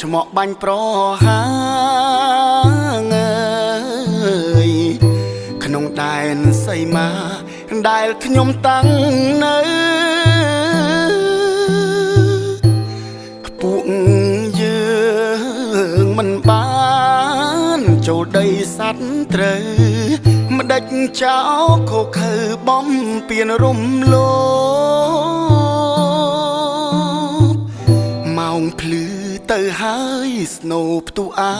ឆ្មក់បាញ់ប្រហាងក្នុងដែនសីមាដែលខ្ញុំតាំងនៅពួកយើងមិនបានចូលដីសត្វត្រូវម្ដេចចោលខុសខើបំពៀនរំលោភម៉ោងភ្លឺទៅហើយស្នូផ្ទុះអា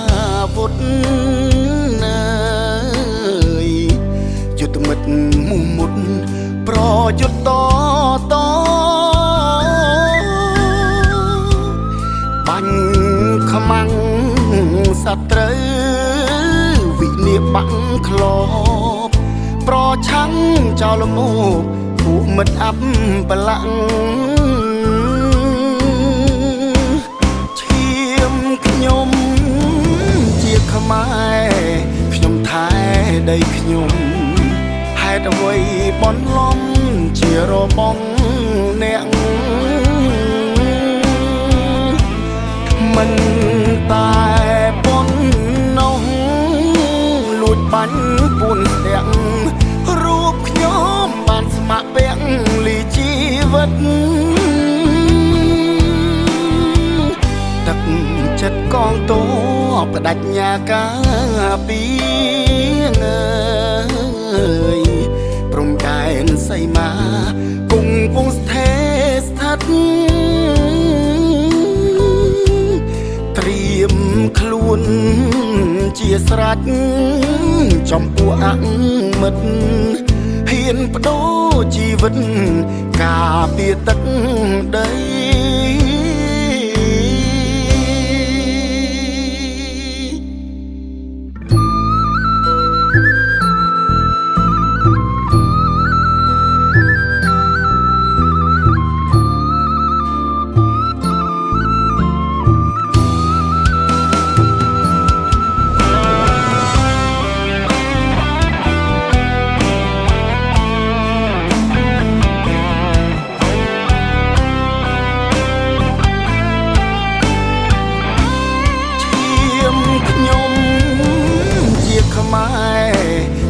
វុធយុទ្ធមិត្តមុំមុតប្រយុទ្ធតបាញ់ខ្មាំងសត្រូវវិនាសបាក់ក្លបប្រឆាំងចោលមកពួកមិត្តអាប់បលាក់ឈាមខ្ញុំជាខ្មែរខ្ញុំថែដីខ្ញុំហេតុអ្វីបនលំជារបងអ្នកមិនតែប៉ុណ្ណោះលួចបាញ់ពួនស្ទាក់រូបខ្ញុំបានស្ម័គ្រពាក់លីជីវិតទឹកចិត្តកងទ័ពបដិញ្ញាការពីព្រំដែនសីមាគង់វង្សស្ថេរស្ថិតត្រៀមខ្លួនជាស្រេចចំពោះអមិត្តហ៊ានបដូរជីវិតការពារទឹកដី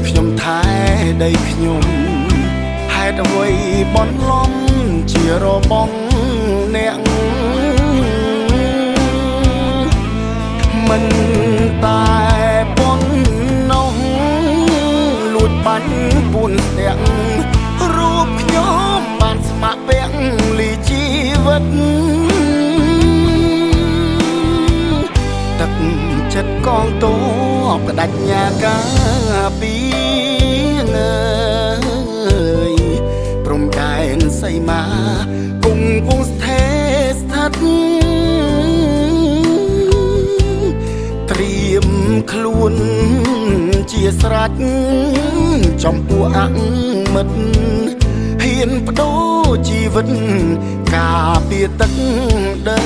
ខ្ញុំថែដីខ្ញុំហេតុអ្វីបនលំជារបងអ្នកមិនតែប៉ុណ្ណោះលួចបាញ់ពួនស្ទាក់រូបខ្ញុំបានស្ម័គ្រពាក់លីជីវិតទឹកចិត្តកងទ័ពបដិញ្ញាការពីព្រំដែនសីមាគង់វង្សស្ថេរស្ថិតត្រៀមខ្លួនជាស្រេចចំពោះអមិត្តហ៊ានបដូរជីវិតការពារទឹកដី